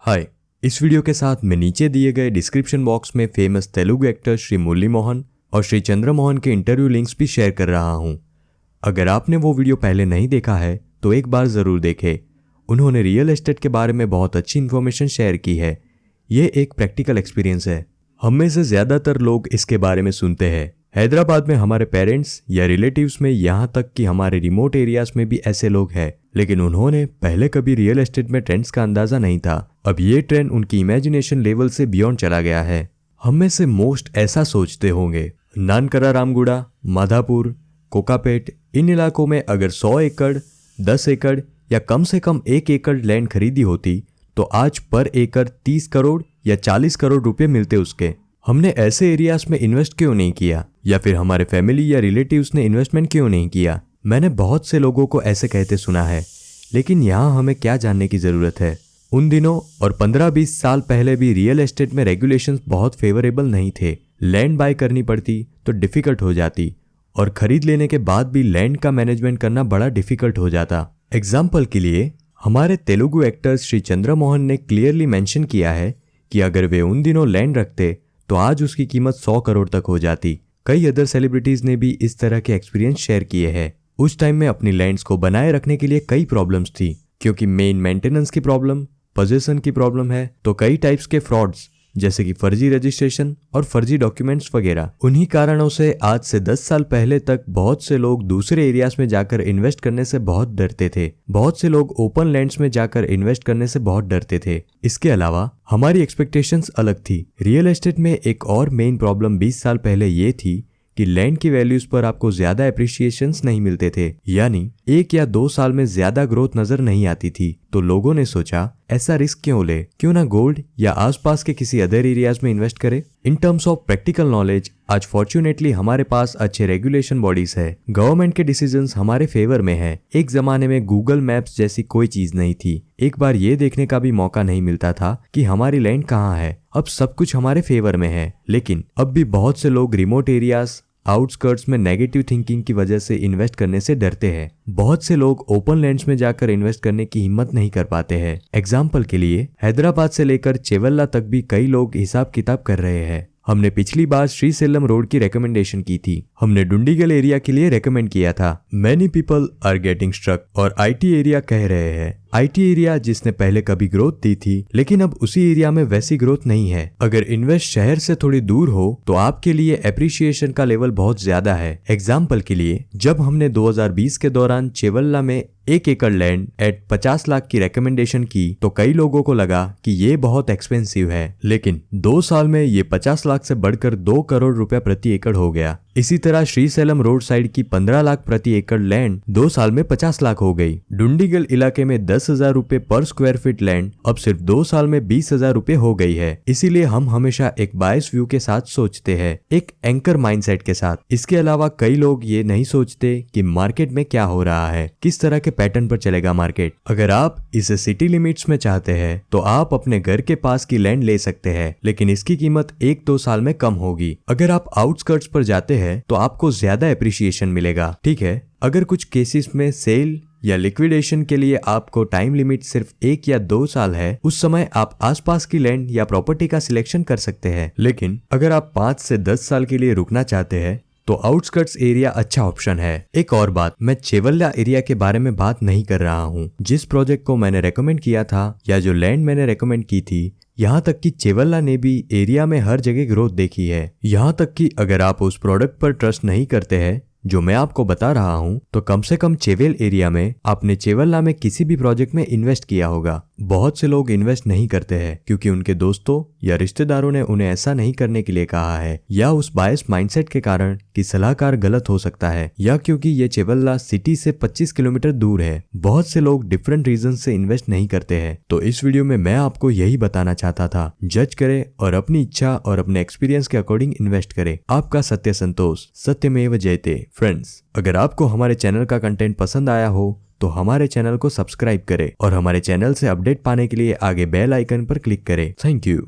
हाय, इस वीडियो के साथ मैं नीचे दिए गए डिस्क्रिप्शन बॉक्स में फेमस तेलुगु एक्टर श्री मुरली मोहन और श्री चंद्र मोहन के इंटरव्यू लिंक्स भी शेयर कर रहा हूं। अगर आपने वो वीडियो पहले नहीं देखा है तो एक बार ज़रूर देखें। उन्होंने रियल एस्टेट के बारे में बहुत अच्छी इन्फॉर्मेशन शेयर की है। ये एक प्रैक्टिकल एक्सपीरियंस है। हम में से ज़्यादातर लोग इसके बारे में सुनते हैं। हैदराबाद में हमारे पेरेंट्स या रिलेटिव्स में, यहाँ तक कि हमारे रिमोट एरियाज में भी ऐसे लोग हैं, लेकिन उन्होंने पहले कभी रियल एस्टेट में ट्रेंड्स का अंदाजा नहीं था। अब ये ट्रेंड उनकी इमेजिनेशन लेवल से बियॉन्ड चला गया है। हम में से मोस्ट ऐसा सोचते होंगे, नानकरा रामगुड़ा, माधापुर, कोकापेट, इन इलाकों में अगर 100 एकड़, 10 एकड़ या कम से कम 1 एकड़ लैंड खरीदी होती तो आज पर एकड़ 30 करोड़ या 40 करोड़ रुपए मिलते उसके। हमने ऐसे एरियाज में इन्वेस्ट क्यों नहीं किया, या फिर हमारे फैमिली या रिलेटिव्स ने इन्वेस्टमेंट क्यों नहीं किया? मैंने बहुत से लोगों को ऐसे कहते सुना है, लेकिन यहाँ हमें क्या जानने की ज़रूरत है। उन दिनों और 15-20 साल पहले भी रियल एस्टेट में रेगुलेशंस बहुत फेवरेबल नहीं थे। लैंड बाय करनी पड़ती तो डिफ़िकल्ट हो जाती, और खरीद लेने के बाद भी लैंड का मैनेजमेंट करना बड़ा डिफ़िकल्ट हो जाता। एग्जाम्पल के लिए हमारे तेलुगु एक्टर्स श्री चंद्र मोहन ने क्लियरली मेंशन किया है कि अगर वे उन दिनों लैंड रखते तो आज उसकी कीमत 100 करोड़ तक हो जाती। कई अदर सेलिब्रिटीज ने भी इस तरह के एक्सपीरियंस शेयर किए हैं। उस टाइम में अपनी लैंड्स को बनाए रखने के लिए कई प्रॉब्लम्स थी, क्योंकि मेन मेंटेनेंस की प्रॉब्लम, पोजीशन की प्रॉब्लम है, तो कई टाइप्स के फ्रॉड्स जैसे कि फर्जी रजिस्ट्रेशन और फर्जी डॉक्यूमेंट्स वगैरह। उन्हीं कारणों से आज से 10 साल पहले तक बहुत से लोग दूसरे एरियाज में जाकर इन्वेस्ट करने से बहुत डरते थे। बहुत से लोग ओपन लैंड्स में जाकर इन्वेस्ट करने से बहुत डरते थे। इसके अलावा हमारी एक्सपेक्टेशंस अलग थी। रियल एस्टेट में एक और मेन प्रॉब्लम 20 साल पहले ये थी कि लैंड की वैल्यूज पर आपको ज्यादा एप्रिसिएशंस नहीं मिलते थे, यानी 1 या 2 साल में ज्यादा ग्रोथ नजर नहीं आती थी। तो लोगों ने सोचा ऐसा रिस्क क्यों ले, क्यों ना गोल्ड या आसपास के किसी अदर एरियाज में इन्वेस्ट करे। In terms of practical knowledge आज फॉर्चुनेटली हमारे पास अच्छे रेगुलेशन बॉडीज है। गवर्नमेंट के डिसीजंस हमारे फेवर में है। एक जमाने में गूगल मैप्स जैसी कोई चीज नहीं थी। एक बार ये देखने का भी मौका नहीं मिलता था कि हमारी लैंड कहाँ है। अब सब कुछ हमारे फेवर में है, लेकिन अब भी बहुत से लोग रिमोट एरियाज, आउटस्कर्ट्स में नेगेटिव थिंकिंग की वजह से इन्वेस्ट करने से डरते हैं। बहुत से लोग ओपन लैंड्स में जाकर इन्वेस्ट करने की हिम्मत नहीं कर पाते हैं। एग्जाम्पल के लिए हैदराबाद से लेकर चेवल्ला तक भी कई लोग हिसाब किताब कर रहे हैं। हमने पिछली बार श्रीसेलम रोड की रिकमेंडेशन की थी। हमने डुंडीगल एरिया के लिए रेकमेंड किया था। Many people are getting struck और आईटी एरिया कह रहे हैं। आईटी एरिया जिसने पहले कभी ग्रोथ दी थी, लेकिन अब उसी एरिया में वैसी ग्रोथ नहीं है। अगर इन्वेस्ट शहर से थोड़ी दूर हो तो आपके लिए एप्रिसिएशन का लेवल बहुत ज्यादा है। एग्जाम्पल के लिए जब हमने 2020 के दौरान चेवल्ला में 1 एकड़ लैंड एट 50 लाख की रिकमेंडेशन की तो कई लोगों को लगा कि ये बहुत एक्सपेंसिव है, लेकिन 2 साल में ये 50 लाख से बढ़कर 2 करोड़ रुपया प्रति एकड़ हो गया। इसी तरह श्रीसेलम रोड साइड की 15 लाख प्रति एकड़ लैंड 2 साल में 50 लाख हो गई। डुंडीगल इलाके में 10,000 रुपए पर स्क्वायर फीट लैंड अब सिर्फ 2 साल में 20,000 रुपए हो गई है। इसीलिए हम हमेशा एक बायस व्यू के साथ सोचते हैं, एक एंकर माइंडसेट के साथ। इसके अलावा कई लोग ये नहीं सोचते कि मार्केट में क्या हो रहा है, किस तरह के पैटर्न पर चलेगा मार्केट। अगर आप इसे सिटी लिमिट्स में चाहते हैं तो आप अपने घर के पास की लैंड ले सकते हैं, लेकिन इसकी कीमत 1-2 साल में कम होगी। अगर आप आउटस्कर्ट्स पर जाते हैं तो आपको ज्यादा एप्रिसिएशन मिलेगा। ठीक है, अगर कुछ केसेस में सेल या लिक्विडेशन के लिए आपको टाइम लिमिट सिर्फ 1 या 2 साल है, उस समय आप आसपास की लैंड या प्रॉपर्टी का सिलेक्शन कर सकते हैं। लेकिन अगर आप 5 से 10 साल के लिए रुकना चाहते हैं तो आउटस्कर्ट्स एरिया अच्छा ऑप्शन है। एक और बात, मैं चेवल्ला एरिया के बारे में बात नहीं कर रहा हूँ। जिस प्रोजेक्ट को मैंने रेकमेंड किया था या जो लैंड मैंने रेकमेंड की थी, यहाँ तक कि चेवल्ला ने भी एरिया में हर जगह ग्रोथ देखी है। यहाँ तक कि अगर आप उस प्रोडक्ट पर ट्रस्ट नहीं करते हैं जो मैं आपको बता रहा हूँ, तो कम से कम चेवेल एरिया में आपने चेवल्ला में किसी भी प्रोजेक्ट में इन्वेस्ट किया होगा। बहुत से लोग इन्वेस्ट नहीं करते हैं क्योंकि उनके दोस्तों या रिश्तेदारों ने उन्हें ऐसा नहीं करने के लिए कहा है, या उस बायस माइंडसेट के कारण कि सलाहकार गलत हो सकता है, या क्योंकि ये चेवल्ला सिटी से 25 किलोमीटर दूर है। बहुत से लोग डिफरेंट रीजन से इन्वेस्ट नहीं करते हैं। तो इस वीडियो में मैं आपको यही बताना चाहता था, जज करे और अपनी इच्छा और अपने एक्सपीरियंस के अकॉर्डिंग इन्वेस्ट करे। आपका सत्य संतोष, सत्यमेव जयते। फ्रेंड्स, अगर आपको हमारे चैनल का कंटेंट पसंद आया हो तो हमारे चैनल को सब्सक्राइब करें और हमारे चैनल से अपडेट पाने के लिए आगे बेल आइकन पर क्लिक करें। Thank you.